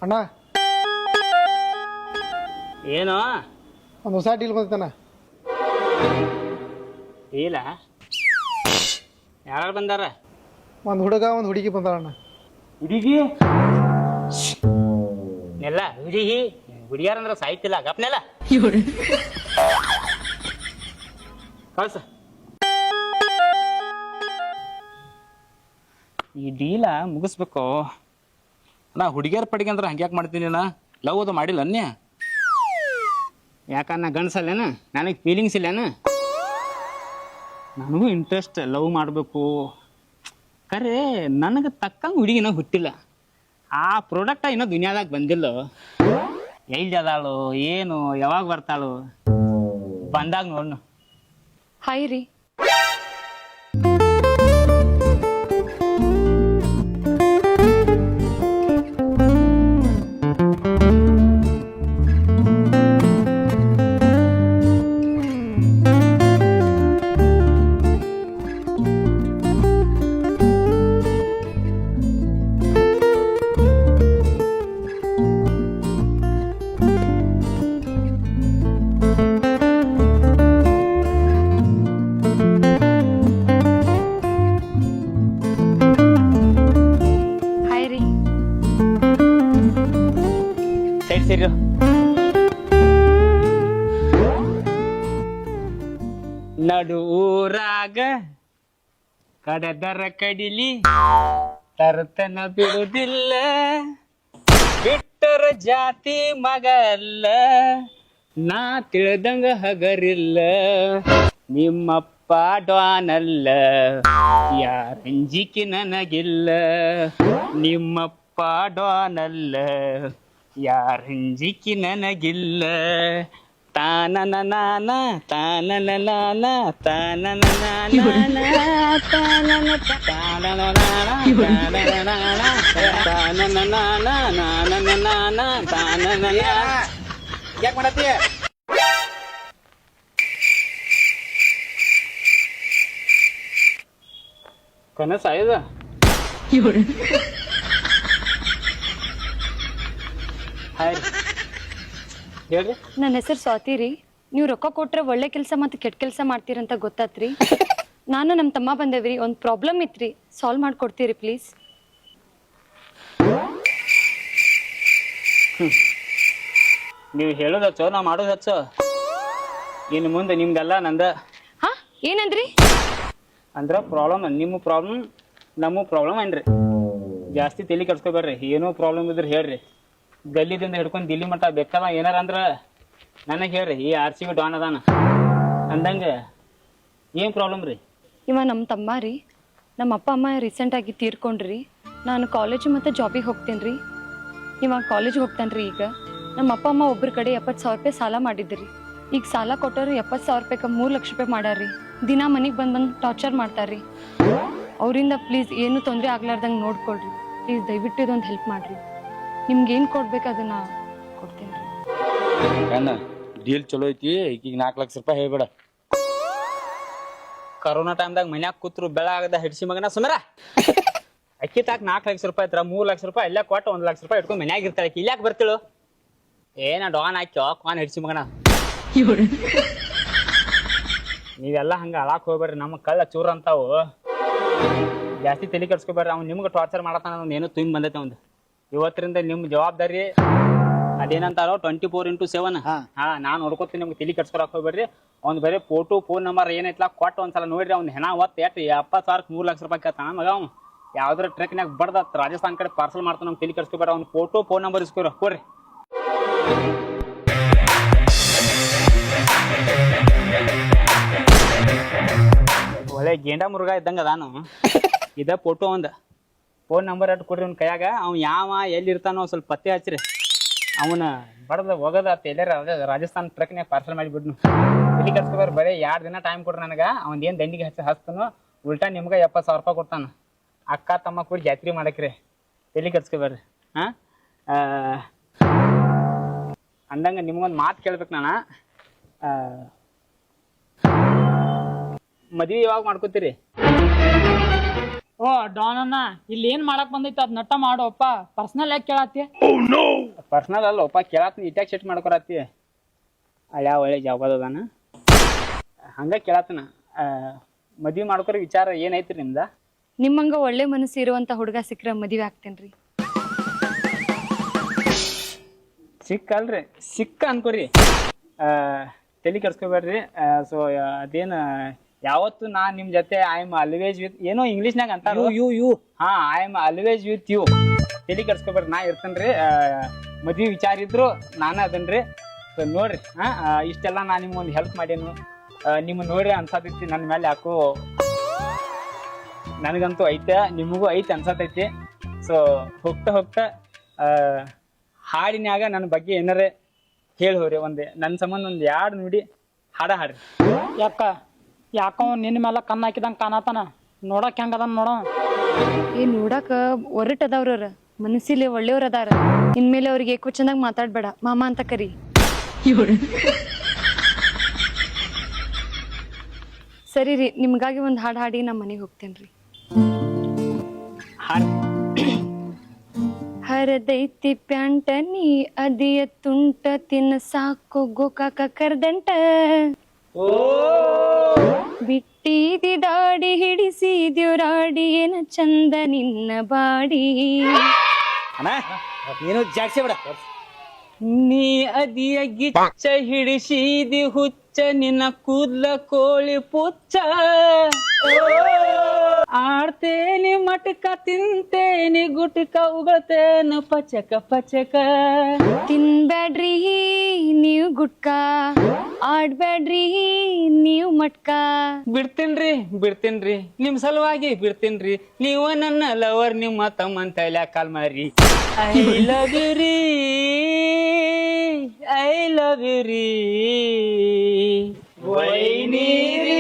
ಅಣ್ಣ ಏನೋ ಒಂದು ಹೊಸ ಡೀಲ್ ಬಂದಿತ್ತಣ್ಣ. ಇಲ್ಲ ಯಾರು ಬಂದಾರ? ಒಂದು ಹುಡುಗ ಒಂದು ಹುಡುಗಿ ಬಂದಾರಣ್ಣ. ಹುಡುಗಿ ಎಲ್ಲ ಹುಡುಗಿ ಹುಡುಗಿಯಾರಂದ್ರೆ ಸಾಯ್ತಿಲ್ಲ ಗಪ್ನೆಲ್ಲ ಕಳ್ಸ. ಈ ಡೀಲ ಮುಗಿಸ್ಬೇಕು. ನಾ ಹುಡುಗಿಯರ ಪಡಿಗೆ ಅಂದ್ರೆ ಹಂಗ್ಯಾಕೆ ಮಾಡ್ತೀನಿ ನಾ? ಲವ್ ಅದು ಮಾಡಿಲ್ಲ ಅನ್ಯ ಯಾಕನ್ನ ಗಂಡಸಲ್ಲೇನ? ನನಗೆ ಫೀಲಿಂಗ್ಸ್ ಇಲ್ಲೇನ? ನನಗೂ ಇಂಟ್ರೆಸ್ಟ್ ಲವ್ ಮಾಡಬೇಕು. ಖರೆ ನನಗೆ ತಕ್ಕಂಗೆ ಹುಡುಗಿನ ಹುಟ್ಟಿಲ್ಲ. ಆ ಪ್ರಾಡಕ್ಟ ಇನ್ನೂ ದುನಿಯಾದಾಗ ಬಂದಿಲ್ಲ. ಎಲ್ಲಿ ಅದಾಳು ಏನು ಯಾವಾಗ ಬರ್ತಾಳು? ಬಂದಾಗ ನೋಡ್ನು. ಹಾಯ್ ರೀ. ಸರಿ ನಡು ಊರಾಗ ಕಡದರ ಕಡಿಲಿ ತರ್ತನ ಬಿಡುದಿಲ್ಲ, ಬಿಟ್ಟರ ಜಾತಿ ಮಗಲ್ಲ, ನಾ ತಿಳಿದಂಗ ಹಗರಿಲ್ಲ, ನಿಮ್ಮಪ್ಪ ಡಾನಲ್ಲ, ಯಾರಂಜಿಕೆ ನನಗಿಲ್ಲ, ನಿಮ್ಮಪ್ಪ ಡಾನಲ್ಲ, ಯಾರಂಜಿಕೆ ನನಗಿಲ್ಲ. ತಾನನ ನಾನ ತಾನನ ನಾನ ತಾನನ ನಾನ ತಾನನ ತಾನನ ನಾನ ತಾನನ ನಾನ ನಾನನ ನಾನ ತಾನನ ಯಾಕೆ ಮಾಡತ್ತೀಯ? ಕನಸ ಇದು ಹೇಳ್ರಿ. ನನ್ನ ಹೆಸರು ಸ್ವಾತಿ ರೀ. ನೀವು ರೊಕ್ಕ ಕೊಟ್ರೆ ಒಳ್ಳೆ ಕೆಲಸ ಮತ್ತು ಕೆಟ್ಟ ಕೆಲಸ ಮಾಡ್ತೀರಂತ ಗೊತ್ತಾತ್ರಿ. ನಾನು ನಮ್ಮ ತಮ್ಮ ಬಂದೇವ್ರಿ. ಒಂದು ಪ್ರಾಬ್ಲಮ್ ಇತ್ರಿ, ಸಾಲ್ವ್ ಮಾಡ್ಕೊಡ್ತೀರಿ ಪ್ಲೀಸ್? ನೀವು ಹೇಳೋದು ಹಚ್ಚೋ, ನಾ ಮಾಡೋದು ಹಚ್ಚೋ. ಇನ್ನು ಮುಂದೆ ನಿಮ್ದೆಲ್ಲ ನಂದ. ಹಾ ಏನಂದ್ರಿ? ಅಂದ್ರೆ ಪ್ರಾಬ್ಲಮ್ ನಿಮ್ಮ ಪ್ರಾಬ್ಲಮ್ ನಮ್ಮ ಪ್ರಾಬ್ಲಮ್ ಏನ್ರಿ? ಜಾಸ್ತಿ ತಲೆ ಕೆಡ್ಸ್ಕೊಬೇಡ್ರಿ. ಏನೋ ಪ್ರಾಬ್ಲಮ್ ಇದ್ರೆ ಹೇಳ್ರಿ. ಗಲ್ಲಿದಿಂದ ಹಿಡ್ಕೊಂಡು ದಿಲ್ಲಿ ಮಟ್ಟ ಬೇಕಾದ ಏನಾರ ಅಂದ್ರೆ ನನಗೆ ಹೇಳ್ರಿ. ಈ RCB ಡಾನ್ ಅದಾನ ಅಂದಂಗೆ ಏನು ಪ್ರಾಬ್ಲಮ್ ರೀ? ಇವ ನಮ್ಮ ತಮ್ಮ ರೀ. ನಮ್ಮ ಅಪ್ಪ ಅಮ್ಮ ರೀಸೆಂಟಾಗಿ ತೀರ್ಕೊಂಡ್ರಿ. ನಾನು ಕಾಲೇಜು ಮತ್ತು ಜಾಬಿಗೆ ಹೋಗ್ತೇನೆ ರೀ. ಇವ ಕಾಲೇಜಿಗೆ ಹೋಗ್ತಾನೆ ರೀ. ಈಗ ನಮ್ಮ ಅಪ್ಪ ಅಮ್ಮ ಒಬ್ಬರ ಕಡೆ 70,000 ರೂಪಾಯಿ ಸಾಲ ಮಾಡಿದ್ರಿ. ಈಗ ಸಾಲ ಕೊಟ್ಟರು 70,000 ರೂಪಾಯಿಗೆ 3 ಲಕ್ಷ ರೂಪಾಯಿ ಮಾಡ್ಯಾರ್ರಿ. ದಿನ ಮನೆಗೆ ಬಂದು ಟಾರ್ಚರ್ ಮಾಡ್ತಾರ್ರಿ. ಅವರಿಂದ ಪ್ಲೀಸ್ ಏನು ತೊಂದರೆ ಆಗ್ಲಾರ್ದಂಗೆ ನೋಡ್ಕೊಳ್ರಿ. ಪ್ಲೀಸ್ ದಯವಿಟ್ಟು ಇದೊಂದು ಹೆಲ್ಪ್ ಮಾಡಿರಿ. ನಿಮ್ಗೆ ಏನು ಕೊಡ್ಬೇಕು ಅದನ್ನ ಕೊಡ್ತೀನಿ ರೀ. ಡೀಲ್ ಚಲೋ ಐತಿ. ಈಗ 4 ಲಕ್ಷ ರೂಪಾಯಿ ಹೇಳ್ಬೇಡ. ಕರೋನಾ ಟೈಮ್ದಾಗ ಮನ್ಯಾಗ ಕೂತ್ರು ಬೆಳಗಾಗದ ಹಿಡ್ಸಿ ಮಗನ ಸುಮರ ಅಕ್ಕಿ ತಾಕ 4 ಲಕ್ಷ ರೂಪಾಯಿ ಐತ್ರ 3 ಲಕ್ಷ ರೂಪಾಯಿ ಎಲ್ಲ ಕೊಟ್ಟು 1 ಲಕ್ಷ ರೂಪಾಯಿ ಇಟ್ಕೊಂಡು ಮನ್ಯಾಗ ಇರ್ತಾಳೆ. ಇಲ್ಯಾಕೆ ಬರ್ತಿಳು? ಏನ ಡಾನ್ ಹಾಕ್ಯೋ ಕಾನ್ ಹಿಡ್ಸಿ ಮಗನ. ನೀವೆಲ್ಲ ಹಂಗ ಅಳಾಕ್ ಹೋಗ್ಬೇಡ್ರಿ. ನಮ್ಮ ಕಳ್ಳ ಚೂರ್ ಅಂತಾವು. ಜಾಸ್ತಿ ತಲೆ ಕೆಡ್ಸ್ಕೊಬೇಡ್ರಿ. ಅವ್ನು ನಿಮ್ಗೆ ಟಾರ್ಚರ್ ಮಾಡತ್ತಾನ. ಅವ್ನು ಏನೋ ತುಂಬ ಬಂದೈತೆ ಅವ್ನು. ಇವತ್ತರಿಂದ ನಿಮ್ಮ ಜವಾಬ್ದಾರಿ ಅದೇನಂತಾರೋ 24x7. ಹಾ ನಾನು ನೋಡ್ಕೊತೀನಿ. ನಿಮ್ಗೆ ತಲೆ ಕೆಡ್ಸ್ಕೊಳಕ್ ಹೋಗ್ಬೇಡ್ರಿ. ಅವ್ನು ಬರೀ ಫೋಟೋ ಫೋನ್ ನಂಬರ್ ಏನೈತ್ಲ ಕೊಟ್ಟು ಒಂದ್ಸಲ ನೋಡ್ರಿ. ಅವ್ನು ಹೆಣ ಒತ್ತು ಎಷ್ಟು 70,000 3 ಲಕ್ಷ ರೂಪಾಯಿ ಕೇಳ್ತಾನ ಮಗ. ಅವ್ನು ಯಾವ್ದಾರ ಟ್ರಕ್ನಾಗ ಬಡ್ದ ರಾಜಸ್ಥಾನ್ ಕಡೆ ಪಾರ್ಸಲ್ ಮಾಡ್ತಾನೆ. ನಮ್ಗೆ ತಲೆ ಕೆಡ್ಸ್ಕೊಬೇಡ. ಅವ್ನು ಫೋಟೋ ಫೋನ್ ನಂಬರ್ ಇಸ್ಕೊರ ಕೊಡ್ರಿ. ಒಳ್ಳೆ ಗೇಂಡ ಮುರುಗ ಇದ್ದಂಗ ಅದಾನು. ಇದ ಫೋಟೋ ಒಂದ ಫೋನ್ ನಂಬರ್ ಅಟ್ ಕೊಡ್ರಿ ಅವ್ನ ಕೈಯಾಗ. ಅವ್ನು ಯಾವ ಎಲ್ಲಿ ಇರ್ತಾನೋ ಸ್ವಲ್ಪ ಪತ್ತೆ ಹಚ್ಚ್ರಿ. ಅವನ ಬಡದ ಹೋಗದ ಎಲ್ಲಾರ ರಾಜಸ್ಥಾನ್ ಟ್ರಕ್ನಾಗ ಪಾರ್ಸಲ್ ಮಾಡಿಬಿಡ್ನು. ತಲೆ ಕೆಡ್ಸ್ಕೊಬಾರ. ಬರೀ 2 ದಿನ ಟೈಮ್ ಕೊಡ್ರಿ ನನಗೆ. ಅವ್ನ ಏನು ದಂಡಿಗೆ ಹಚ್ತಾನೋ ಉಲ್ಟಾ ನಿಮ್ಗೆ 70,000 ರೂಪಾಯಿ ಕೊಡ್ತಾನ. ಅಕ್ಕ ತಮ್ಮ ಕೂಡಿ ಜಾತ್ರೆ ಮಾಡಕ್ರಿ. ತಲೆ ಕೆಡ್ಸ್ಕೊಬಾರ್ರಿ. ಹಾಂ ಅಂದಂಗ ನಿಮ್ಗೊಂದು ಮಾತು ಕೇಳ್ಬೇಕು ನಾನು. ಮದ್ವೆ ಯಾವಾಗ ಮಾಡ್ಕೋತೀರಿ? ಓ ಡಾನಣ್ಣ ಇಲ್ಲಿ ಏನ್ ಮಾಡಕ್ ಬಂದೈತಿ ಅದ್ ನಟ್ಟ ಮಾಡೋಪ್ಪ ಪರ್ಸನಲ್ ಯಾಕೆ ಕೇಳತ್ತಿ ಪರ್ಸನಲ್ ಅಲ್ಲಪ್ಪ ಕೇಳತ್ನ ಇಟ್ಯಾಗ ಸೆಟ್ ಮಾಡ್ಕೊರತ್ತಿ ಅಳ್ಯಾ ಒಳ್ಳೆ ಜಾಬದದಾನ ಹಂಗ ಕೇಳತ್ತನ ಮದ್ವಿ ಮಾಡ್ಕೊರಿ ವಿಚಾರ ಏನೈತ್ರಿ ನಿಮ್ದ ನಿಮ್ಮಂಗ ಒಳ್ಳೆ ಮನಸ್ಸು ಇರುವಂತ ಹುಡುಗ ಸಿಕ್ಕ್ರ ಮದುವೆ ಆಗ್ತೇನ್ರಿ. ಸಿಕ್ಕಲ್ರಿ ಸಿಕ್ಕ ಅನ್ಕೋರಿ ತಲೆ ಕೆಡ್ಸ್ಕೊಬೇಡ್ರಿ. ಸೊ ಅದೇನು ಯಾವತ್ತು ನಾ ನಿಮ್ ಜೊತೆ ಐ ಆಮ್ ಆಲ್ವೇಸ್ ವಿತ್ ಏನೋ ಇಂಗ್ಲೀಷ್ನಾಗ ಅಂತಾರ ಹಾ I am always with you. ತಲೆ ಕೆಡ್ಸ್ಕೊಬೇಡ್ರಿ, ನಾ ಇರ್ತೇನ್ರಿ. ಮದ್ವಿ ವಿಚಾರ ಇದ್ರು ನಾನ ಅದನ್ರಿ. ಸೊ ನೋಡ್ರಿ ಇಷ್ಟೆಲ್ಲ ನಾ ನಿಮ್ಗೊಂದು ಹೆಲ್ಪ್ ಮಾಡೇನು, ನಿಮ್ಮ ನೋಡ್ರಿ ಅನ್ಸತೈತಿ ನನ್ನ ಮೇಲೆ ಯಾಕೋ ನನಗಂತೂ ಐತೆ ನಿಮಗೂ ಐತೆ ಅನ್ಸತೈತಿ. ಸೊ ಹೋಗ್ತಾ ಹೋಗ್ತಾ ಹಾಡಿನ್ಯಾಗ ನನ್ನ ಬಗ್ಗೆ ಏನಾರ ಹೇಳಿ ಒಂದೇ ನನ್ನ ಸಂಬಂಧ ಒಂದು 2 ನುಡಿ ಹಾಡ್ರಿ. ಯಾಕೋ ನಿನ್ನ ಮೇಲೆ ಕಣ್ಣು ಹಾಕಿದಂಗ ಕಾಣತಾನ, ನೋಡಕ್ ಹೆಂಗದ ನೋಡ. ನೋಡಾಕ ಒರಟದವ್ರ ಮನಸ್ಸಿಲೆ ಒಳ್ಳೆಯವ್ರ ಅದಾರ. ಇನ್ಮೇಲೆ ಅವ್ರಿಗೆ ಏಕೋ ಚಂದಾಗ ಮಾತಾಡ್ಬೇಡ, ಮಾಮ ಅಂತ ಕರಿ. ಸರಿ ರೀ, ನಿಮ್ಗಾಗಿ ಒಂದ್ ಹಾಡು ಹಾಡಿ ನಮ್ಮ ಮನೆಗೆ ಹೋಗ್ತೇನ್ರಿ. ಹರದೈತಿ ಪ್ಯಾಂಟ ನೀ ಅದಿಯ ತುಂಟ ತಿನ್ನ ಸಾಕು ಗೋಕಾಕ ಕರ್ದಂಟ ಬಿಟ್ಟಿದಿ ದಾಡಿ ಹಿಡಿಸಿದ್ಯೋರಾಡಿ ಏನ ಚಂದ ನಿನ್ನ ಬಾಡಿ. ಏನು ಜಾಡ್ಸಿ ಬೇಡ. ನೀ ಅದಿಯ ಗಿಚ್ಚ ಹಿಡಿಸಿದಿ ಹುಚ್ಚ ನಿನ್ನ ಕೂದ್ಲ ಕೋಳಿ ಪುಚ್ಚ ಆಡ್ತೇನಿ ಮಟಕ ತಿಂತೇನಿ ಗುಟಕ ಉಗಳ್ತೇನ ಪಚಕ ಪಚಕ. ತಿನ್ಬ್ಯಾಡ್ರಿ ನೀವ್ ಗುಟ್ಕ, ಆಡ್ಬ್ಯಾಡ್ರಿ ನೀವ್ ಮಟ್ಕ. ಬಿಡ್ತೇನ್ರಿ ನಿಮ್ ಸಲುವಾಗಿ ಬಿಡ್ತೇನ್ರಿ. ನೀವು ನನ್ನ ಲವರ್ ನಿಮ್ಮ ತಮ್ಮಂತ ಕಾಲ್ ಮಾರಿ. ಐ ಲವ್ ಯು ರೀ, ಐ ಲವ್ ಯು ರೀ ವೈನಿ ರೀ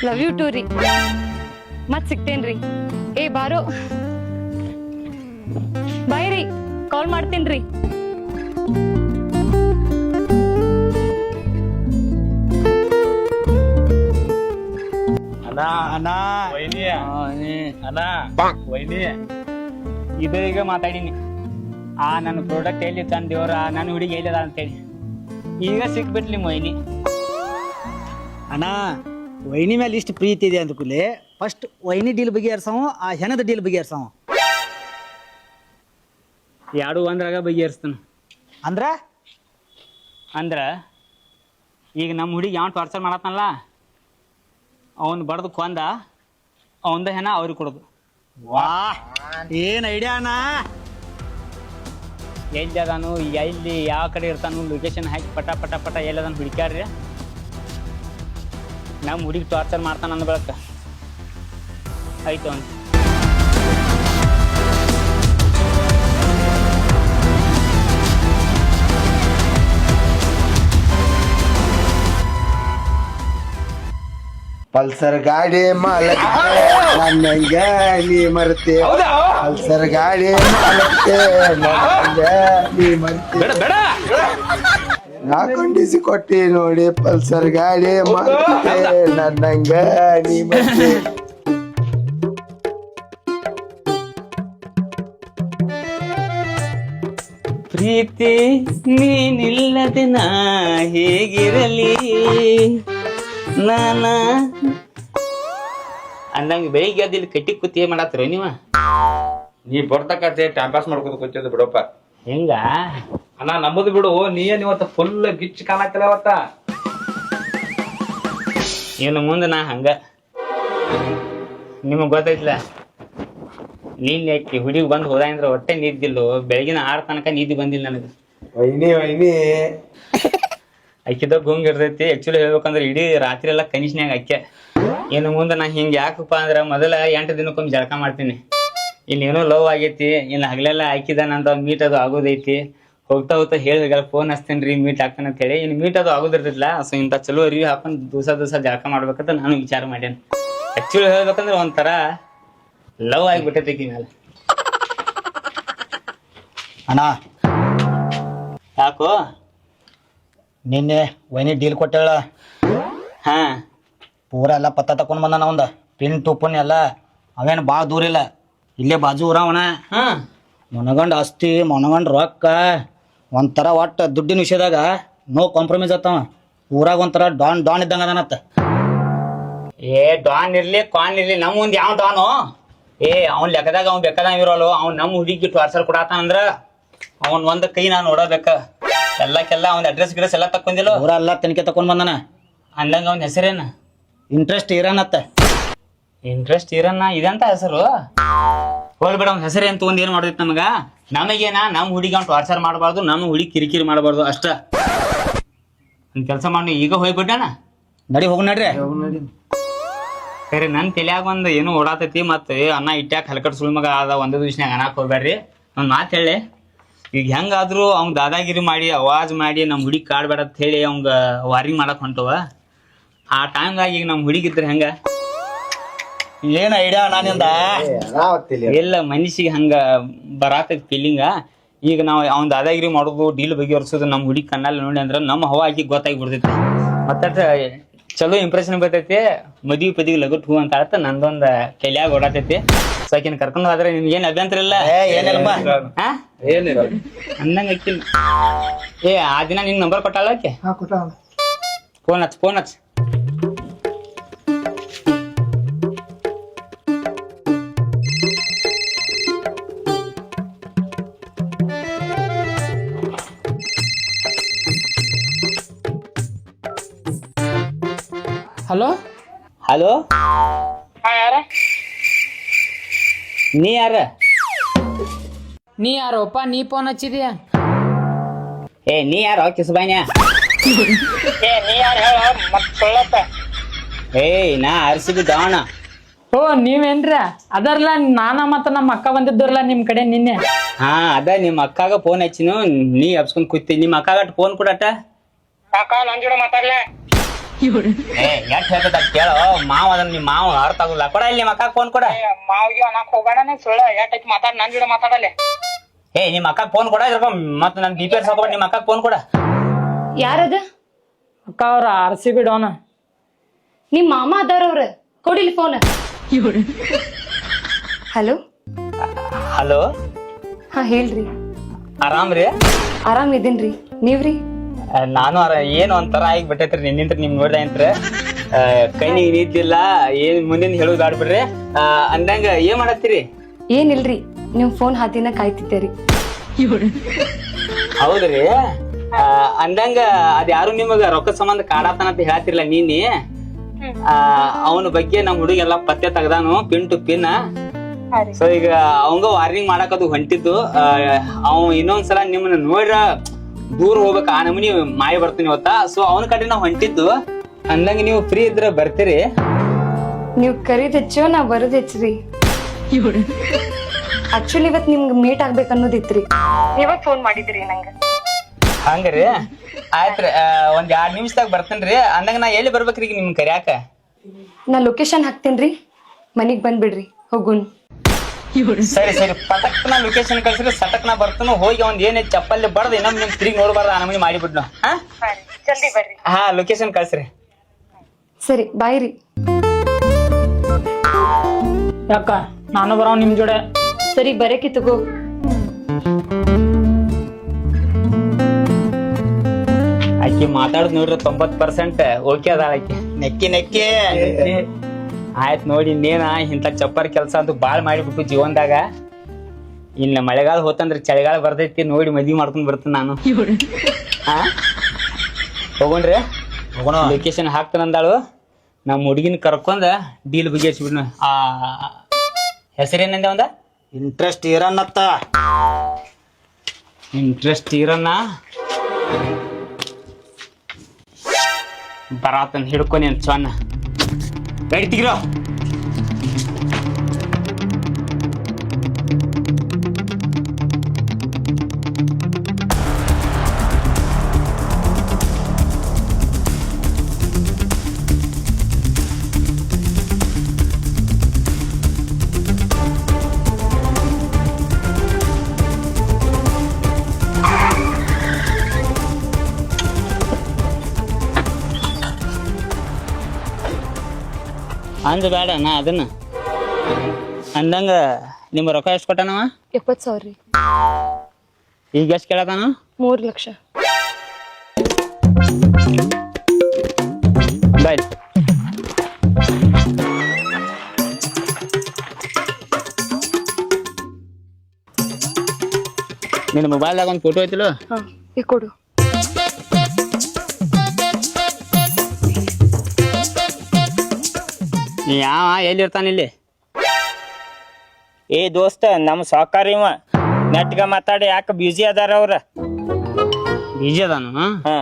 ಲವ್ ಯು ಟು ರೀ. ಮತ್ ಸಿಗ್ತೇನ್ರಿ. ಏ ಬಾರೋ ಬಾಯ್ ರೀ, ಕಾಲ್ ಮಾಡ್ತೇನ್ರಿ. ಇದು ಈಗ ಮಾತಾಡಿನಿ ನನ್ನ ಪ್ರಾಡಕ್ಟ್ ಎಲ್ಲಿ ತಂದೇವ್ರ ನನ್ನ ಹುಡುಗಿ ಎಲ್ಲಿದ ಅಂತೇಳಿ ಈಗ ಸಿಕ್ಬಿಟ್ಲಿ ಮೊಯ್ನಿ. ಅಣ್ಣ ವೈನಿ ಮೇಲೆ ಇಷ್ಟು ಪ್ರೀತಿ ಇದೆ ಅಂದ ಕೂಡಲೇ ಫಸ್ಟ್ ವೈನಿ ಡೀಲ್ ಬಗೆಹರ್ಸವ, ಆ ಹೆಣದ ಡೀಲ್ ಬಗೆಹರ್ಸವ. ಎರಡು ಒಂದ್ರಾಗ ಬಗೆಹರಿಸ್ತಾನ ಅಂದ್ರ ಈಗ ನಮ್ಮ ಹುಡುಗಿ ಯಾವ ಟಾರ್ಚರ್ ಮಾಡತ್ತನಲ್ಲ ಅವನ್ ಬಡ್ದು ಕೊಂದ ಅವಂದ ಹೆಣ ಅವ್ರಿಗೆ ಕೊಡೋದು. ವಾ ಏನ್ ಐಡಿಯಾ ಅಣ್ಣ. ಎಲ್ಲಿ ಅದಾನು ಎಲ್ಲಿ ಯಾವ ಕಡೆ ಇರ್ತಾನು ಲೊಕೇಶನ್ ಹಾಕಿ ಪಟ ಪಟ ಪಟ ಎಲ್ಲದಾನು ಹುಡುಕ್ಯಾಡ್ರಿ. ನಮ್ಮ ಹುಡುಗಿ ಟಾರ್ಚರ್ ಮಾಡ್ತಾನ ಅಂದ ಬಳಕ ಆಯ್ತು ಅಂತ. ಪಲ್ಸರ್ ಗಾಡಿ ಮಾಲಕ್ಕೆ ನನ್ನಂಗ ನೀ ಮರ್ತೆ, ಪಲ್ಸರ್ ಗಾಡಿ ಮಾಲಕ್ಕೆ ನನ್ನಂಗ ನೀ ಮರ್ತೆ. ನಾಕೊಂಡಿಸಿ ಕೊಟ್ಟಿ ನೋಡಿ ಪಲ್ಸರ್ ಗಾಡಿ ಮಾಲಕ್ಕೆ ನನ್ನಂಗ ನೀ ಮರ್ತೆ. ಪ್ರೀತಿ ನೀನಿಲ್ಲದೆ ನಾ ಹೇಗಿರಲಿ ನಾನ ಅಂದಂಗ ಬೆಳಿಗ್ಗೆ ಅದಿಲ್ಲಿ ಕಟ್ಟಿ ಕೂತಿ ಮಾಡತ್ತರ ನೀವ? ನೀ ಬರ್ತಕತ್ತೆ ಟೈಮ್ ಪಾಸ್ ಮಾಡ್ಕೋತ ಕೂತಿದ್ದು ಬಿಡಪ್ಪ. ಹೆಂಗ ಅಣ್ಣ ನಮ್ಮದು ಬಿಡು, ನೀನ್ ಇವತ್ತ ಫುಲ್ ಗಿಚ್ ಕಾಣತ್ತಿಲ್ಲ ಅವತ್ತ. ಇನ್ನು ಮುಂದೆ ನಾ ಹಂಗ ನಿಮಗ್ ಗೊತ್ತೈತಿಲ್ಲ. ನೀನ್ ಯಾಕೆ ಹುಡುಗಿ ಬಂದು ಹೋದ ಅಂದ್ರೆ ಹೊಟ್ಟೆ ನಿದ್ದಿಲ್ಲ, ಬೆಳಗಿನ 6 ತನಕ ನಿದ್ದೆ ಬಂದಿಲ್ಲ ನನಗೆ. ವೈನಿ ವೈನಿ ಅಕ್ಕಿದಾಗ ಗುಂಗ್ ಇರ್ತೈತಿ. ಆಕ್ಚುಲಿ ಹೇಳ್ಬೇಕಂದ್ರೆ ಇಡೀ ರಾತ್ರಿ ಎಲ್ಲ ಕನಿಷ್ನ್ಯಾಗ ಅಕ್ಕೆ. ಇನ್ನು ಮುಂದೆ ನಾ ಹಿಂಗೆ ಯಾಕಪ್ಪ ಅಂದ್ರೆ ಮೊದಲ 8 ದಿನಕ್ಕೊಮ್ಮೆ ಜಳಕ ಮಾಡ್ತೀನಿ. ಇನ್ನೇನೋ ಲವ್ ಆಗೈತಿ, ಇನ್ನು ಹಗಲೆಲ್ಲ ಹಾಕಿದಾನಂತ ಮೀಟ್ ಅದು ಆಗೋದೈತಿ. ಹೋಗ್ತಾ ಹೋಗ್ತಾ ಹೇಳಿದಾಗ ಫೋನ್ ಹಚ್ತೇನೆ ರೀ ಮೀಟ್ ಆಗ್ತಾನೆ ಅಂತ ಹೇಳಿ. ಇನ್ನು ಮೀಟ್ ಅದು ಆಗೋದಿರ್ತಿಲ್ಲ. ಸೊ ಇಂಥ ಚಲೋ ಅರಿವಿ ಹಾಕೊಂಡು ದಿವಸ ಜಳಕ ಮಾಡ್ಬೇಕಂತ ನಾನು ವಿಚಾರ ಮಾಡ್ಯಾನ. ಆಕ್ಚುಲಿ ಹೇಳ್ಬೇಕಂದ್ರೆ ಒಂಥರ ಲವ್ ಆಗಿಬಿಟ್ಟೈತಿ ಮೇಲೆ. ಅಣ್ಣ ಯಾಕೋ ನಿನ್ನೆ ವೈನಿ ಡೀಲ್ ಕೊಟ್ಟೇಳ ಹಾ ಪೂರ ಎಲ್ಲ ಪತ್ತ ತಕೊಂಡ್ ಬಂದಾನ ಅವಂದ ಪಿನ್ ಟುಪ್ಪನ್ ಎಲ್ಲ ಅವೇನು ಭಾಳ ದೂರ ಇಲ್ಲ ಇಲ್ಲೇ ಬಾಜು ಊರವನ ಹಾ ಮನಗಂಡ್ ಆಸ್ತಿ ಮನಗಂಡ್ ರೊಕ್ಕ ಒಂಥರ ಒಟ್ಟು ದುಡ್ಡಿನ ವಿಷಯದಾಗ ನೋ ಕಾಂಪ್ರಮೈಸ್ ಆತವ ಊರಾಗ ಒಂಥರ ಡಾನ್ ಡಾನ್ ಇದ್ದಂಗ ಅದಾನತ್ತ. ಏ ಡಾನ್ ಇರ್ಲಿ ಕಾನ್ ಇರ್ಲಿ ನಮ್ಮ ಮುಂದೆ ಯಾವ ಡಾನು ಏ ಅವ್ನ ಲೆಕ್ಕದಾಗ ಅವ್ನ್ ಬೇಕಾದಂಗ ಇರೋಲ್ಲ ಅವ್ನ್ ನಮ್ಮ ಹುಡುಗಿ ಟಾರ್ಚರ್ ಕೊಡತಾನಂದ್ರ ಅವ್ನ್ ಒಂದ್ ಕೈ ನಾನು ನೋಡಬೇಕ ಎಲ್ಲಕ್ಕೆಲ್ಲ ಅವ್ನ ಅಡ್ರೆಸ್ ಗಿಡ್ರೆಸ್ ಎಲ್ಲ ತಕ್ಕೊಂಡಿಲ್ಲ ಊರ ಎಲ್ಲ ತನಿಖೆ ತಕೊಂಡ್ ಬಂದಾನ. ಅಂದಂಗ ಅವ್ನ ಹೆಸರೇನ ಇಂಟ್ರೆಸ್ಟ್ ಇರನತ್ತ. ಇಂಟ್ರೆಸ್ಟ್ ಇರನ್ನ ಇದಂತ ಹೆಸರು ಹೋಲ್ಬೇಡ ಅವ್ನ ಹೆಸರು ಏನ್ ತಗೊಂಡ್ ಏನ್ ಮಾಡ್ತೈತಿ ನಮಗ ನಮಗೇನ ನಮ್ಮ ಹುಡುಗಿ ಅವ್ನ ಟಾರ್ಚರ್ ಮಾಡಬಾರ್ದು ನಮ್ಮ ಹುಡುಗಿ ಕಿರಿಕಿರಿ ಮಾಡಬಾರ್ದು ಅಷ್ಟ. ಒಂದ್ ಕೆಲಸ ಮಾಡಿ ಈಗ ಹೋಗ್ಬಿಟ್ಟಣ ನಡಿ ಹೋಗ್ ನಡ್ರಿ. ಸರಿ ನನ್ ತಲ್ಯಾಗ ಒಂದ್ ಏನು ಓಡಾತೈತಿ ಮತ್ತೆ ಅನ್ನ ಇಟ್ಟಾಕ ಹಲಕಟ್ ಸುಳ್ ಮಗ ಅದ ಒಂದೇ ದಿವ್ಸನಾಗ ಅನಾಕ್ ಹೋಗ್ಬೇಡ್ರಿ. ಒಂದ್ ಮಾತು ಹೇಳಿ ಈಗ ಹೆಂಗಾದ್ರು ಅವ್ನ ದಾದಾಗಿರಿ ಮಾಡಿ ಅವಾಜ್ ಮಾಡಿ ನಮ್ ಹುಡುಗಿ ಕಾಡ್ಬೇಡ ಅಂತ ಹೇಳಿ ಅವಂಗ ವಾರಿಂಗ್ ಮಾಡಕ್ ಹೊಂಟವ. ಆ ಟೈಮ್ದಾಗ ಈಗ ನಮ್ ಹುಡುಗಿದ್ರ ಹೆಂಗ ಏನ್ ಐಡಿಯಾ ನಾನಿಂದ ಎಲ್ಲ ಮನುಷ್ಯಗೆ ಹಂಗ ಬರಾತೈತಿ ಫೀಲಿಂಗ. ಈಗ ನಾವು ಅವ್ನ ದಾದಾಗಿರಿ ಮಾಡೋದು ಡೀಲ್ ಬಗೆಹರಿಸೋದು ನಮ್ ಹುಡುಗಿ ಕಣ್ಣಲ್ಲಿ ನೋಡಿ ಅಂದ್ರ ನಮ್ಮ ಹವಾ ಆಗಿ ಗೊತ್ತಾಗಿ ಬಿಡ್ತೈತಿ. ಮತ್ತ ಚಲೋ ಇಂಪ್ರೆಷನ್ ಬರ್ತೈತಿ. ಮದ್ವಿ ಪದಿಗೆ ಲಗಟ್ ಹೂ ಅಂತ ಆತ ನಂದೊಂದ್ ತಲ್ಯಾಗ ಓಡಾತೈತಿ. ಸೊ ಆಕಿನ ಕರ್ಕೊಂಡು ಹೋದ್ರೆ ನಿಮ್ಗೆ ಏನ್ ಅಭ್ಯಂತರ ಇಲ್ಲ ಅಂದಂಗ ಅಕ್ಕಿಲ್ಲ. ಏ ಆ ದಿನ ನಿನ್ ನಂಬರ್ ಕೊಟ್ಟಾಳ ಆಕೆ ಹಾಂ ಕೊಟ್ಟ ಫೋನ್ ಹಚ್ ಹಲೋ ಹಲೋ ಯಾರ ನೀ ಯಾರ ನೀ ಯಾರಪ್ಪ ನೀ ಫೋನ್ ಹಚ್ಚಿದ್ಯಾ ಏ ನೀ ಯಾರೋ ಕಿಸ್ಬಾನ್ಯ ನೀ ಯಾರು ಹೇಳ ಮತ್ ಸುಳ್ಳತ್ತ ಏಯ್ ನಾ ಅರ್ಸಿದ್ದು ದಾವಣ ಓ ನೀವೇನ್ರ ಅದರ್ಲ ನಾನ ಮತ್ತ ನಮ್ಮ ಅಕ್ಕ ಬಂದಿದ್ದರ್ಲ ನಿಮ್ ಕಡೆ ನಿನ್ನೆ ಹಾ ಅದ ನಿಮ್ ಅಕ್ಕಾಗ ಫೋನ್ ಹಚ್ಚಿನು ನೀ ಹಬ್ಸ್ಕೊಂಡ್ ಕೂತಿ ನಿಮ್ ಅಕ್ಕಾಗ ಫೋನ್ ಕೊಡಟ ನನ್ ಜೋಡ ಮಾತಾಡ್ಲೆ ಏ ಎಷ್ಟ್ ಹೇಳ್ತದ ಕೇಳೋ ಮಾವ ಅದನ್ನ ನಿಮ್ ಮಾವ ಅರ್ಥ ಆಗುಲ್ಲ ಕೊಡ ಇಲ್ಲಿ ನಿಮ್ ಅಕ್ಕಾಗ ಫೋನ್ ಕೊಡ ಮಾವಿಗೆ ಅನ್ನಕ್ ಹೋಗೋಣ ಸುಳ್ಳ ಯಾಕೈತಿ ಮಾತಾಡ್ ನನ್ ಜೋಡ ಮಾತಾಡಲೆ ಏ ನಿಮ್ ಅಕ್ಕಾಗ ಫೋನ್ ಕೊಡ ಮತ್ತ ನನ್ ಡೀಟೇಲ್ಸ್ ಹಾಕೋಬೇಡ ನಿಮ್ ಅಕ್ಕಾಗ ಫೋನ್ ಕೊಡ ಯಾರದ ಅಕ್ಕ ಅವ್ರ RCB ಡೋನ ನಿಮ್ ಮಾಮ ಅದಾರವ್ರ ಕೊಡಿಲಿ ಫೋನ್. ಹಲೋ ಹಲೋ ಹಾ ಹೇಳ್ರಿ. ಆರಾಮ್ರಿ ಆರಾಮ್ ಇದೀನ್ರಿ ನೀವ್ರಿ? ನಾನು ಏನು ಒಂಥರ ಆಗಿ ಬಿಟ್ಟೈತ್ರಿ ನಿನ್ನಿಂತ್ರ ನಿಮ್ ನೋಡ್ದ ಅಂತ್ರ ಕೈ ನೀತಿಲ್ಲ ಏನ್ ಮುಂದಿನ ಹೇಳುದು ಆಡ್ಬಿಡ್ರಿ. ಅಂದಂಗ ಏನ್ ಮಾಡತ್ತೀರಿ? ಏನಿಲ್ರಿ ನಿಮ್ ಫೋನ್ ಹಾದಿನ ಕಾಯ್ತಿದ್ದೇರಿ. ಹೌದ್ರಿ ಅಂದಂಗ ಅದ್ ಯಾರು ನಿಮಗ ರೊಕ್ಕ ಸಂಬಂಧ ಕಾಡಾತನ ಅಂತ ಹೇಳ್ತಿರ್ಲ ನೀನಿ ಅವನ ಬಗ್ಗೆ ನಮ್ ಹುಡುಗೆಲ್ಲ ಪತ್ತೆ ತೆಗ್ದಾನು ಪಿನ್ ಟು ಪಿನ್. ಸೊ ಈಗ ಅವಂಗ ವಾರ್ನಿಂಗ್ ಮಾಡಕದು ಹೊಂಟಿದ್ದು ಅವ್ ಇನ್ನೊಂದ್ಸಲ ನಿಮ್ಮನ್ನ ನೋಡ್ರ ದೂರ ಹೋಗ್ಬೇಕ ಆ ನಮೂನಿ ಮಾಯ ಬರ್ತೀನಿ ಇವತ್ತ. ಸೊ ಅವನ ಕಡೆ ನಾವ್ ಹೊಂಟಿದ್ದು ಅಂದಂಗ ನೀವು ಫ್ರೀ ಇದ್ರ ಬರ್ತೀರಿ? ನೀವ್ ಕರೀದ್ ಹೆಚ್ಚು ನಾ ಬರೋದ್ ಹೆಚ್ಚ್ರಿ. ಆಕ್ಚುಲಿ ಇವತ್ ನಿಮ್ಗೆ ಮೀಟ್ ಆಗ್ಬೇಕು ಅನ್ನೋದಿತ್ರಿ. ಇವಾಗ ಫೋನ್ ಮಾಡಿದ್ರಿ ನಂಗ. ಹಂಗ್ರಿ ಆಯ್ತ್ರಿ ಒಂದ್ 2 ನಿಮಿಷದಾಗ ಬರ್ತೇನ್ರಿ. ಅಂದಂಗ ನಾ ಎಲ್ಲಿ ಬರ್ಬೇಕ್ರಿ ಈಗ ನಿಮ್ ಕರ್ಯಾಕ? ನಾ ಲೊಕೇಶನ್ ಹಾಕ್ತೇನ್ರಿ ಮನಿಗ್ ಬಂದ್ಬಿಡ್ರಿ ಹೋಗುನ್. ಸರಿ ಸರಿ ಪಟಕ್ ನಾ ಲೊಕೇಶನ್ ಕಳ್ಸ್ರಿ ಸಟಕ್ ನಾ ಬರ್ತಾನು ಹೋಗಿ ಒಂದ್ ಏನ್ ಚಪ್ಪಲ್ಲಿ ಬಡ್ದು ಇನ್ನೊಮ್ಮೆ ನಿಮ್ ತಿರುಗಿ ನೋಡ್ಬಾರ್ದು ಆ ನಮೂನಿ ಮಾಡಿಬಿಡ್ನು. ಹಾ ಲೊಕೇಶನ್ ಕಳ್ಸ್ರಿ. ಸರಿ ಬಾಯ್ ರೀ. ಯಾಕ ನಾನು ಬರೋ ನಿಮ್ ಜೋಡೆ. ಸರಿ ಬರಕಿ ತಗೋ. ಆಕಿ ಮಾತಾಡದ್ ನೋಡ್ರಿ 90% ಓಕೆ ಅದಾಳ ಆಕಿ. ನೆಕ್ಕಿ ನೆಕ್ಕಿ ಆಯ್ತ್ ನೋಡಿ ಇನ್ನೇನ ಇಂಥ ಚಪ್ಪರ್ ಕೆಲಸ ಅಂತೂ ಬಾಳ್ ಮಾಡಿಬಿಟ್ಟು ಜೀವನದಾಗ. ಇನ್ನ ಮಳೆಗಾಲ ಹೋತಂದ್ರ ಚಳಿಗಾಲ ಬರ್ತೈತಿ ನೋಡಿ ಮದ್ವಿ ಮಾಡ್ಕೊಂಡ್ ಬರ್ತೀನಿ ನಾನು. ಹಾ ಹೋಗೋಣ್ರಿ ಹೋಗೋಣ. ಲೊಕೇಶನ್ ಹಾಕ್ತಾನಂದಾಳು ನಮ್ಮ ಹುಡುಗಿನ ಕರ್ಕೊಂಡ ಡೀಲ್ ಬಗೆಹರಿಸ್ಬಿಡ್ನು. ಹೆಸರೇನಂದೆ ಒಂದ? ಇಂಟ್ರೆಸ್ಟ್ ಇರನ್ನತ್ತ. ಇಂಟ್ರೆಸ್ಟ್ ಇರನ್ನ ಬರಾತನ್ ಹಿಡ್ಕೊನಿ ಅಂತ ಸೊನ್ನ ಗಾಡಿ ತೆಗಿರೋ. ಅಂದ್ ಬೇಡ ನಾ ಅದನ್ನ ಅಂದಂಗ ನಿಮ್ಮ ರೊಕ್ಕ ಎಷ್ಟು ಕೊಟ್ಟನವ? 70,000 ರೀ. ಈಗ ಎಷ್ಟು ಕೇಳತಾನ? 3 ಲಕ್ಷ. ಬಾಯ್. ನಿನ್ನ ಮೊಬೈಲ್ದಾಗ ಒಂದು ಫೋಟೋ ಐತಿಲ್ಲ? ಹಾಂ, ಈಗ ಕೊಡು. ಯಾವ ಎಲ್ಲಿರ್ತಾನ ಇಲ್ಲಿ? ಏ ದೋಸ್ತ ನಮ್ಮ ಸಾಕಾರ ಇವ ನೆಟ್ಗ ಮಾತಾಡಿ ಯಾಕೆ ಬ್ಯೂಸಿ ಅದಾರ ಅವ್ರ? ಬಿಜಿ ಅದಾನು? ಹಾ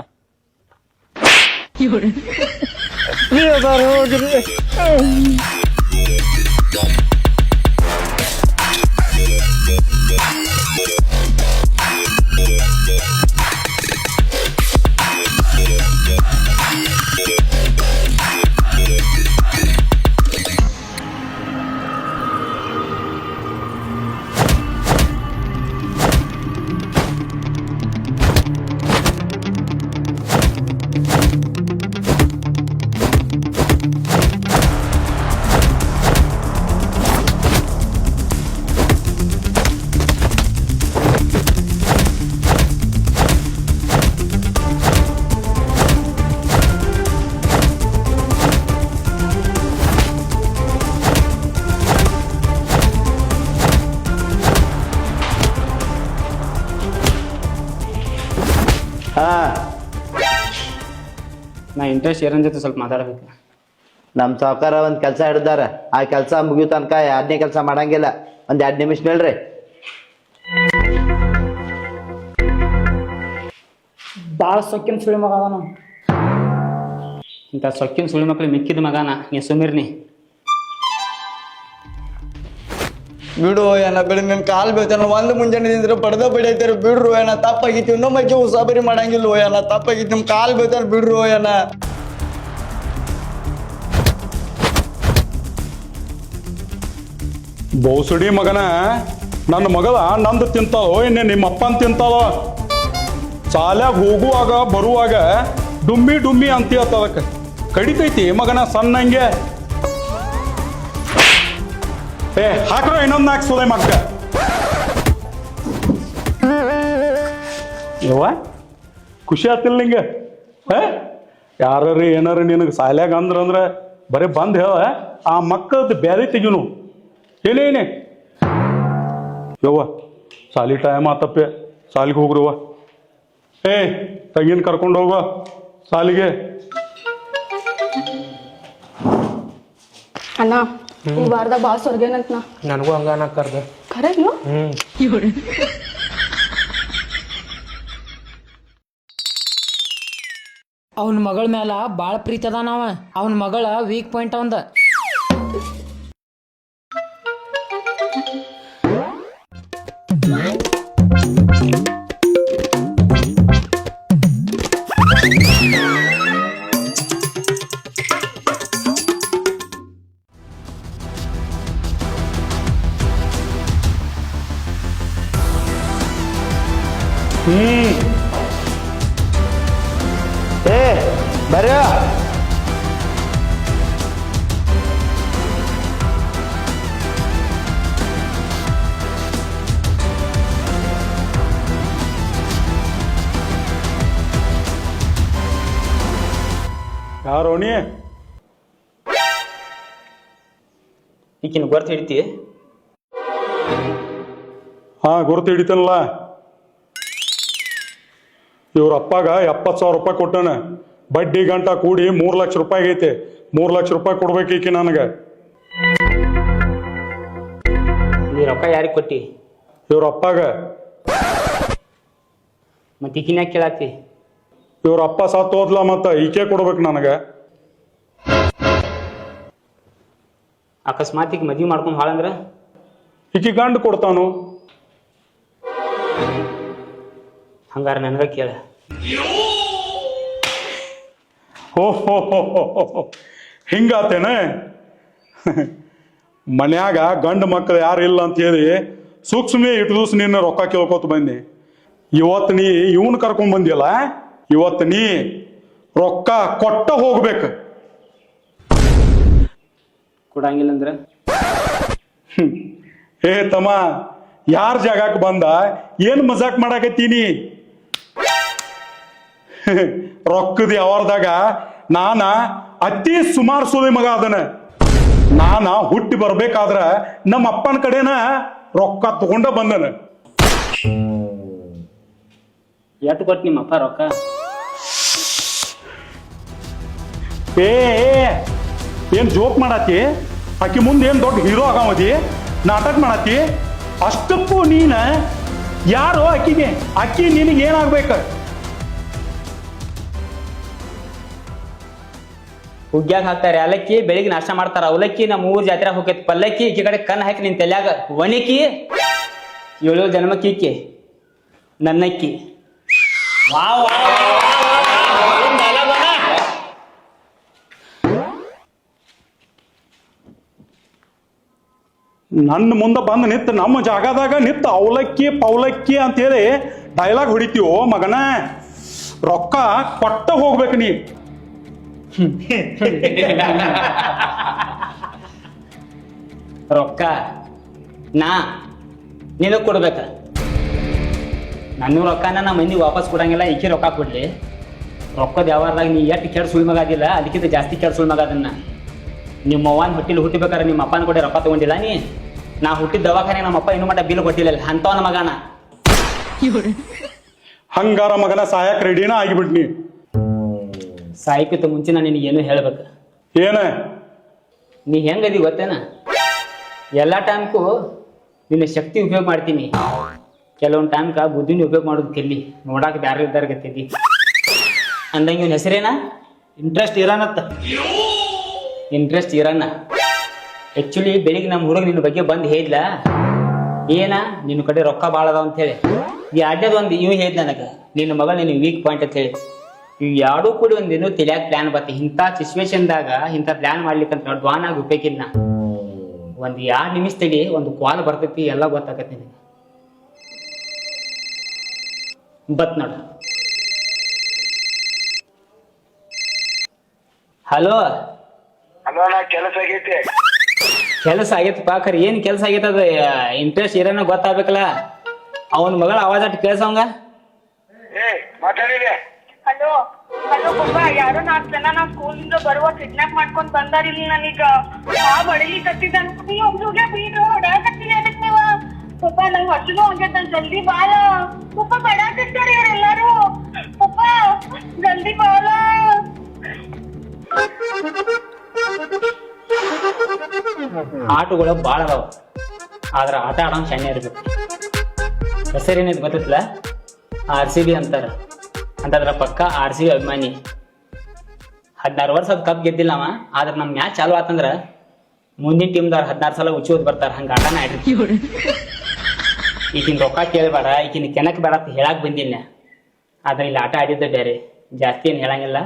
ನಾ ಇಂಟ್ರೆಸ್ಟ್ ಏರನ್ ಜೊತೆ ಸ್ವಲ್ಪ ಮಾತಾಡ್ಬೇಕು. ನಮ್ಮ ಸಾವುಕಾರ ಒಂದು ಕೆಲಸ ಹಿಡ್ದಾರ. ಆ ಕೆಲಸ ಮುಗಿಯೋ ತನಕ ಎರಡನೇ ಕೆಲಸ ಮಾಡಂಗಿಲ್ಲ. ಒಂದು 2 ನಿಮಿಷ ನಿಲ್ರಿ. ಭಾಳ ಸೊಕ್ಕಿನ ಸುಳಿ ಮಗ ಅದಾನ. ಇಂಥ ಸೊಕ್ಕಿನ ಸುಳಿ ಮಕ್ಳು ಮಿಕ್ಕಿದ ಮಗನ ನೀ ಸುಮಿರ್ನಿ. ಬಿಡು ಏನ ಬಿಡು, ನಿನ್ ಕಾಲ್ ಬೀಳ್ತಾನ. ಒಂದು ಮುಂಜಾನೆ ನಿಂದ್ರೆ ಬಡ್ದ ಬಡಿಯೈತಾರ. ಬಿಡ್ರು ಏನ, ತಪ್ಪಾಗಿತ್ತು. ಇನ್ನೊಮ್ಮೆ ಉಸಾಬರಿ ಮಾಡಂಗಿಲ್ಲ ಏನ, ತಪ್ಪಾಗಿತ್ತು. ನಿಮ್ ಕಾಲ್ ಬೀಳ್ತಾನ, ಬಿಡ್ರು ಏನ. ಬೋಸುಡಿ ಮಗನ, ನನ್ನ ಮಗಳ ನಂದು ತಿಂತಾಳೋ ಇನ್ನೇ ನಿಮ್ಮ ಅಪ್ಪನ ತಿಂತಾಳೋ? ಶಾಲ್ಯಾಗ ಹೋಗುವಾಗ ಬರುವಾಗ ಡುಮ್ಮಿ ಡುಮ್ಮಿ ಅಂತೀಯತ್ತ. ಅದಕ್ಕೆ ಕಡಿತೈತಿ ಮಗನ ಸಣ್ಣಂಗೆ. ಏ ಹಾಕ್ರೋ ಇನ್ನೊಂದು 4 ಸುಳೆ ಮಕ್ಕ. ಯವ್ವ ಖುಷಿ ಆತಿಲ್ಲ ನಿಂಗೆ? ಯಾರು ಏನಾರು ನಿನಗೆ ಶಾಲ್ಯಾಗ ಅಂದ್ರ ಬರೀ ಬಂದು ಹೇಳ, ಆ ಮಕ್ಕಳದ್ದು ಬ್ಯಾರೆ ತೆಗಿನು. ಏನೇ ಯವ್ವ ಸಾಲಿ ಟೈಮ್ ಆತಪ್ಪೆ, ಸಾಲಿಗೆ ಹೋಗ್ರವ್ವ. ಏ ತಂಗಿನ ಕರ್ಕೊಂಡು ಹೋಗುವ ಸಾಲಿಗೆ. ಅಣ್ಣ ಈ ವಾರದಾಗ ಭಾಳ ಸ್ವರ್ಗೇನಂತ. ನನಗೂ ಹಂಗ ಅನ್ನಕರ್ದ. ಖರೇನು? ಅವನ ಮಗಳ ಮ್ಯಾಲ ಭಾಳ ಪ್ರೀತಿ ಅದಾನವ. ಅವನ ಮಗಳ ವೀಕ್ ಪಾಯಿಂಟ್ ಅವಂದ. ಏ ಬರ್ರ. ಯಾರೋಣಿ? ಈಕಿನ ಗೊರ್ತು ಹಿಡಿತಿ? ಹಾ ಗುರುತು ಹಿಡಿತನಲ್ಲ. ಇವ್ರ ಅಪ್ಪಾಗ 70,000 ರೂಪಾಯಿ ಕೊಟ್ಟಾನ. ಬಡ್ಡಿ ಗಂಟ ಕೂಡಿ 3 ಲಕ್ಷ ರೂಪಾಯಿ ಐತೆ. 3 ಲಕ್ಷ ರೂಪಾಯಿ ಕೊಡ್ಬೇಕು ಈಕಿ ನನಗೆ. ನೀ ರೊಕ್ಕ ಯಾರಿಗೆ ಕೊಟ್ಟಿ? ಇವ್ರ ಅಪ್ಪಾಗ. ಮತ್ತೆ ಈಕಿನ ಯಾಕೆ ಕೇಳಾತಿ? ಇವ್ರ ಅಪ್ಪ ಸತ್ತು ಹೋದ್ಲ, ಮತ್ತ ಈಕೆ ಕೊಡ್ಬೇಕು ನನಗೆ. ಅಕಸ್ಮಾತ್ ಈಗ ಮದ್ವಿ ಮಾಡ್ಕೊಂಡು ಹಾಳಂದ್ರ ಈಕಿ ಗಂಡು ಕೊಡ್ತಾನು. ಹಂಗಾರ ನನಗ ಕೇಳ. ಹೋ ಹೋ ಹೋ ಹೋ ಹಿಂಗಾತೇನೆ? ಮನ್ಯಾಗ ಗಂಡು ಮಕ್ಕಳು ಯಾರು ಇಲ್ಲ ಅಂತ ಹೇಳಿ ಸೂಕ್ಷ್ಮ ಇಟ್ಟು ದಿವ್ಸ ನಿನ್ನ ರೊಕ್ಕ ಕೇಳ್ಕೊತ ಬಂದಿ. ಇವತ್ತು ನೀ ಇವನ್ ಕರ್ಕೊಂಡ್ ಬಂದಿಲ್ಲ. ಇವತ್ತು ನೀ ರೊಕ್ಕ ಕೊಟ್ಟ ಹೋಗ್ಬೇಕು. ಕೊಡಂಗಿಲ್ಲ ಅಂದ್ರೆ ಏ ತಮ್ಮ ಯಾರ ಜಾಗಕ್ಕೆ ಬಂದ ಏನ್ ಮಜಾಕ್ ಮಾಡಾಕತ್ತೀನಿ ರೊಕ್ಕದ ಯಾವಾರದಾಗ ನಾನ ಅತಿ ಸುಮಾರು ಸೋದೆ ಮಗ ಅದನ ನಾನ ಹುಟ್ಟಿ ಬರ್ಬೇಕಾದ್ರ ನಮ್ಮ ಅಪ್ಪನ ಕಡೆನ ರೊಕ್ಕ ತಗೊಂಡ ಬಂದನ. ಎಟ್ಟು ಕೊಟ್ಟು ನಿಮ್ಮ ಅಪ್ಪ ರೊಕ್ಕ? ಏ ಏನ್ ಜೋಕ್ ಮಾಡಾತಿ? ಆಕಿ ಮುಂದೆ ಏನ್ ದೊಡ್ಡ ಹೀರೋ ಆಗಾವದಿ, ನಾಟಕ ಮಾಡಾತಿ? ಅಷ್ಟಕ್ಕೂ ನೀನ ಯಾರು ಅಕ್ಕಿಗೆ? ಅಕ್ಕಿ ನಿನಗೆ ಏನಾಗ್ಬೇಕ? ಹುಗ್ಗ್ಯಾಗ ಹಾಕ್ತಾರೆ ಅವಲಕ್ಕಿ, ಬೆಳಿಗ್ಗೆ ನಾಷ್ಟ ಮಾಡ್ತಾರ ಅವಲಕ್ಕಿ. ನಮ್ಮ ಊರ್ ಜಾತ್ರೆ ಹೋಗೈತಿ ಪಲ್ಲಕ್ಕಿ, ಈಕಿ ಕಡೆ ಕಣ್ಣು ಹಾಕಿ ನಿನ್ ತಲ್ಯಾಗ ಒಣಕಿ 7 ಜನ್ಮಕ್ಕಿ ಈಕಿ ನನ್ನಕ್ಕಿ. ನನ್ನ ಮುಂದೆ ಬಂದು ನಿಂತು ನಮ್ಮ ಜಾಗದಾಗ ನಿಂತು ಅವಲಕ್ಕಿ ಪೌಲಕ್ಕಿ ಅಂತೇಳಿ ಡೈಲಾಗ್ ಹೊಡಿತೀವೋ ಮಗನ, ರೊಕ್ಕ ಕೊಟ್ಟ ಹೋಗ್ಬೇಕು ನೀ. ರೊಕ್ಕ ನಿನಗ್ ಕೊಡ್ಬೇಕ. ನನ್ನ ರೊಕ್ಕನ ನಾ ಮಂದಿ ವಾಪಸ್ ಕೊಡಂಗಿಲ್ಲ, ಈಕಿ ರೊಕ್ಕ ಕೊಡ್ಲಿ. ರೊಕ್ಕದ ಯಾವಾರದಾಗ ನೀ ಎಷ್ಟು ಕೆಡ್ ಸುಳ್ ಮಗ ಅದಿಲ್ಲ, ಅದಕ್ಕಿಂತ ಜಾಸ್ತಿ ಕೆಡ್ ಸುಳ್ ಮಗ ಅದನ್ನ. ನಿಮ್ಮ ಅವ್ವನ ಹೊಟ್ಟಿಲಿ ಹುಟ್ಟಿಬೇಕಾರೆ ನಿಮ್ಮ ಅಪ್ಪನ ಕೂಡ ರೊಕ್ಕ ತಗೊಂಡಿಲ್ಲ ನೀ. ನಾ ಹುಟ್ಟಿದ ದವಾಖಾನೆ ನಮ್ಮ ಅಪ್ಪ ಇನ್ನೂ ಮಟ್ಟ ಬಿಲ್ ಕೊಟ್ಟಿಲ್ಲ, ಅಂತವನ ಮಗನ. ಹಂಗಾರ ಮಗನ ಸಾಯಕ್ ರೆಡಿನ ಆಗಿಬಿಟ್ನಿ. ಸಾಯಕ್ಕಿಂತ ಮುಂಚೆ ನಾನು ನಿನಗೇನು ಹೇಳ್ಬೇಕು. ಏನ? ನೀ ಹೆಂಗದಿ ಗೊತ್ತೇನ? ಎಲ್ಲ ಟೈಮ್ಗೂ ನಿನ್ನ ಶಕ್ತಿ ಉಪಯೋಗ ಮಾಡ್ತೀನಿ, ಕೆಲವೊಂದು ಟೈಮ್ಕ ಬುದ್ಧಿನ ಉಪಯೋಗ ಮಾಡೋದು ಕೆಲ್ಲಿ. ನೋಡಾಕ ಬ್ಯಾರೆ ಇದ್ದಾರ ಗತ್ತಿದ್ದಿ ಅಂದಂಗ ಇವನ್ ಹೆಸರೇನ? ಇಂಟ್ರೆಸ್ಟ್ ಇರಾನತ್ತ. ಇಂಟ್ರೆಸ್ಟ್ ಇರನ್ನ. ಆಕ್ಚುಲಿ ಬೆಳಿಗ್ಗೆ ನಮ್ಮ ಹುಡುಗ ನಿನ್ನ ಬಗ್ಗೆ ಬಂದು ಹೇಳಿದ್ಲ, ಏನ ನಿನ್ನ ಕಡೆ ರೊಕ್ಕ ಭಾಳ ಅದಾವ ಅಂತ ಹೇಳಿ. ಈ ಅಡ್ಡದ ಒಂದು ಇವ್ ಹೇಳಿದ್ ನನಗೆ, ನಿನ್ನ ಮಗಳು ನಿನ್ನ ವೀಕ್ ಪಾಯಿಂಟ್ ಅಂತ ಹೇಳಿ. ಇವು ಎರಡೂ ಕೂಡಿ ಒಂದೇನು ತಿಳಿಯಾಕ ಪ್ಲಾನ್ ಬರ್ತದೆ. ಇಂಥ ಸಿಚುವೇಶನ್ದಾಗ ಇಂಥ ಪ್ಲಾನ್ ಮಾಡ್ಲಿಕ್ಕಂತ ಡ್ವಾನ್ ಆಗಿ ಉಪಯೋಗಿಲ್ಲ. ಒಂದು 2 ನಿಮಿಷ ತಡಿ, ಒಂದು ಕಾಲ್ ಬರ್ತೈತಿ, ಎಲ್ಲ ಗೊತ್ತಾಗತ್ತೆ ನಿನಗೆ. ಬತ್ ನೋಡ. ಹಲೋ ಹಲೋ, ನಾ ಕೆಲಸ ಆಗೈತಿ. ಕೆಲಸ ಆಗೈತಪ್ಪ, ಖರೆ ಏನ್ ಕೆಲಸ ಆಗೈತ? ಅದ ಇಂಟ್ರೆಸ್ಟ್ ಇರೋನ ಗೊತ್ತಾಗ್ಬೇಕಲ್ಲ. ಅವನ ಮಗಳ ಆವಾಜ್ ಅಟ್ ಕೇಳ್ಸವಂಗ. ಮಾತಾಡಿದೆ. ಹಲೋ ಹಲೋ ಪಪ್ಪ, ಯಾರೋ 4 ಜನ ನಾ ಸ್ಕೂಲಿಂದ ಬರುವ ಕಿಡ್ನಾಪ್ ಮಾಡ್ಕೊಂಡ್ ಬಂದಾರಿಲ್ಲ. ನನೀಗ ಬಡಲಿ ಕತ್ತಿದ್ದ ಹೊಡಾಕತ್ತೀನಿ. ಅದಕ್ಕೆ ನೀವ ಪಪ್ಪ ನಂಗೆ ಹಸಿಲು ಆಗೈತ, ಜಲ್ದಿ ಬಾಳ ಪಪ್ಪ. ಬಡಾಕತ್ತಾರೆ ಇವರೆಲ್ಲಾರು. ಪಪ್ಪ ಜಲ್ದಿ ಬಾಳ. ಆಟಗಳು ಭಾಳ ಅದಾವ, ಆದ್ರ ಆಟ ಆಡೋನ್ ಶಾನೆ ಇರ್ಬೇಕು. ಹೆಸರೇನಿದ್ ಗೊತ್ತಿಲ್ಲ? RCB ಅಂತಾರ. ಅಂತದ್ರ ಪಕ್ಕ RCB ಅಭಿಮಾನಿ. 16 ವರ್ಷ ಅದ್ ಕಪ್ ಗೆದ್ದಿಲ್ಲ ಅವ, ಆದ್ರ ನಮ್ ಮ್ಯಾಚ್ ಚಾಲು ಆತಂದ್ರ ಮುಂದಿನ ಟೀಮ್ದವ್ರ 16 ಸಲ ಉಚ್ಚಿ ಹೋದ್ ಬರ್ತಾರ. ಹಂಗ ಆಟನ ಆಡಿರ್ತೀವಿ. ಈಗಿನ ರೊಕ್ಕ ಕೇಳ್ಬೇಡ, ಈಗಿನ ಕೆನಕ್ ಬೇಡ ಅಂತ ಹೇಳಕ್ ಬಂದಿಲ್ಲ. ಆದ್ರೆ ಇಲ್ಲಿ ಆಟ ಆಡಿದ್ದ ಬೇರೆ, ಜಾಸ್ತಿ ಏನ್ ಹೇಳಂಗಿಲ್ಲ.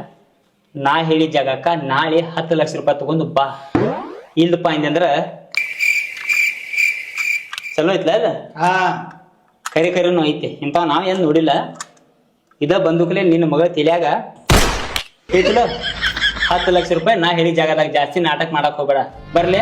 ನಾ ಹೇಳಿದ ಜಾಗಕ್ಕ ನಾಳೆ 10 ಲಕ್ಷ ರೂಪಾಯಿ ತಗೊಂಡು ಬಾ. ಇಲ್ದಪ್ಪ ಅಂದ್ರ ಚಲೋ ಐತ್ಲ ಅದ? ಕರಿನೂ ಐತಿ. ಇಂಥ ನಾವ್ ಏನ್ ನೋಡಿಲ್ಲ. ಇದ ಬಂದೂಕಲೆ ನಿನ್ನ ಮಗಳ ತಿಳಿಯಾಗ ಐತಿಲ್ಲ 10 ಲಕ್ಷ ರೂಪಾಯಿ. ನಾ ಹೇಳಿದ ಜಾಗದಾಗ ಜಾಸ್ತಿ ನಾಟಕ ಮಾಡಕ್ ಹೋಗ್ಬೇಡ. ಬರ್ಲಿ?